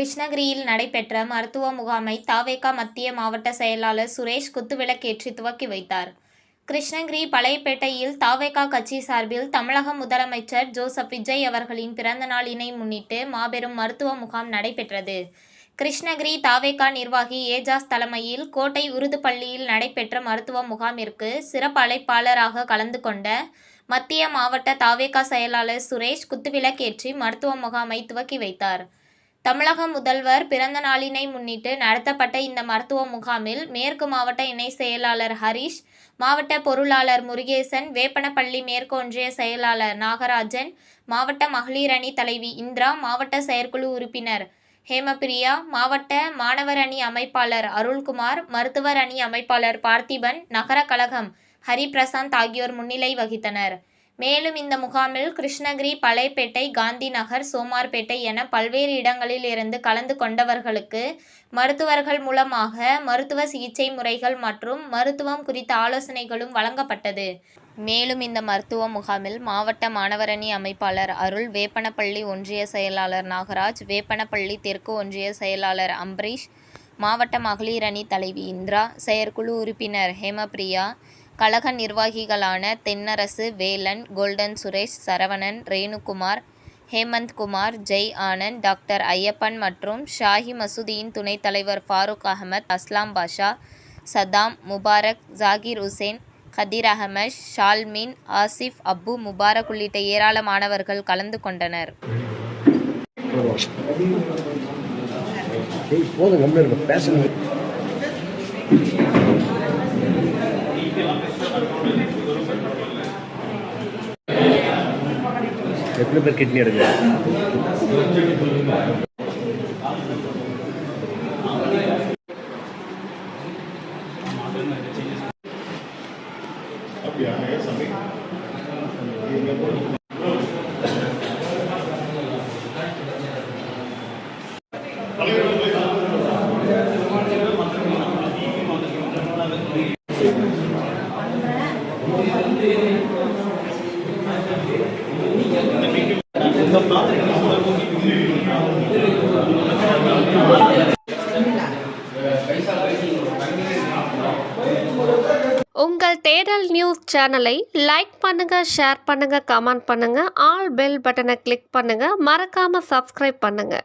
கிருஷ்ணகிரியில் நடைபெற்ற மருத்துவ முகாமை தவேக மத்திய மாவட்ட செயலாளர் சுரேஷ் குத்துவிளக்கேற்றி துவக்கி வைத்தார். கிருஷ்ணகிரி பழையப்பேட்டையில் தவேக கட்சி சார்பில் தமிழக முதலமைச்சர் ஜோசப் விஜய் அவர்களின் பிறந்த நாளினை முன்னிட்டு மாபெரும் மருத்துவ முகாம் நடைபெற்றது. கிருஷ்ணகிரி தவேக நிர்வாகி ஏஜாஸ் தலைமையில் கோட்டை உருது பள்ளியில் நடைபெற்ற மருத்துவ முகாமிற்கு சிறப்பு அழைப்பாளராக கலந்து கொண்ட மத்திய மாவட்ட தவேக செயலாளர் சுரேஷ் குத்துவிளக்கேற்றி மருத்துவ முகாமை துவக்கி வைத்தார். தமிழக முதல்வர் பிறந்த நாளினை முன்னிட்டு நடத்தப்பட்ட இந்த மருத்துவ முகாமில் மேற்கு மாவட்ட இணை செயலாளர் ஹரிஷ், மாவட்ட பொருளாளர் முருகேசன், வேப்பனப்பள்ளி மேற்கு ஒன்றிய செயலாளர் நாகராஜன், மாவட்ட மகளிர் அணி தலைவி இந்திரா, மாவட்ட செயற்குழு உறுப்பினர் ஹேமபிரியா, மாவட்ட மாணவர் அணி அமைப்பாளர் அருள்குமார், மருத்துவர் அணி அமைப்பாளர் பார்த்திபன், நகர கழகம் ஹரிபிரசாந்த் ஆகியோர் முன்னிலை வகித்தனர். மேலும் இந்த முகாமில் கிருஷ்ணகிரி, பழையப்பேட்டை, காந்தி நகர், சோமார்பேட்டை என பல்வேறு இடங்களில் இருந்து கலந்து கொண்டவர்களுக்கு மருத்துவர்கள் மூலமாக மருத்துவ சிகிச்சை முறைகள் மற்றும் மருத்துவம் குறித்த ஆலோசனைகளும் வழங்கப்பட்டது. மேலும் இந்த மருத்துவ முகாமில் மாவட்ட மாணவரணி அமைப்பாளர் அருள், வேப்பனப்பள்ளி ஒன்றிய செயலாளர் நாகராஜ், வேப்பனப்பள்ளி தெற்கு ஒன்றிய செயலாளர் அம்பரீஷ், மாவட்ட மகளிர் அணி தலைவி இந்திரா, செயற்குழு உறுப்பினர் ஹேமபிரியா, கழக நிர்வாகிகளான தென்னரசு, வேலன், கோல்டன் சுரேஷ், சரவணன், ரேணுகுமார், ஹேமந்த்குமார், ஜெய் ஆனந்த், டாக்டர் ஐயப்பன் மற்றும் ஷாஹி மசூதியின் துணைத் தலைவர் ஃபாரூக் அகமது, அஸ்லாம் பாஷா, சதாம், முபாரக், ஜாகிர் உசேன், கதிர் அகமது, ஷால்மீன், ஆசிப், அப்பு முபாரக் உள்ளிட்ட ஏராளமானவர்கள் கலந்து கொண்டனர். எத்தனை பேர் கிட்னி எடுங்க? உங்கள் தேடல் நியூஸ் சேனலை லைக் பண்ணுங்க, ஷேர் பண்ணுங்க, கமெண்ட் பண்ணுங்க, ஆல் பெல் பட்டனை கிளிக் பண்ணுங்க, மறக்காம சப்ஸ்கிரைப் பண்ணுங்க.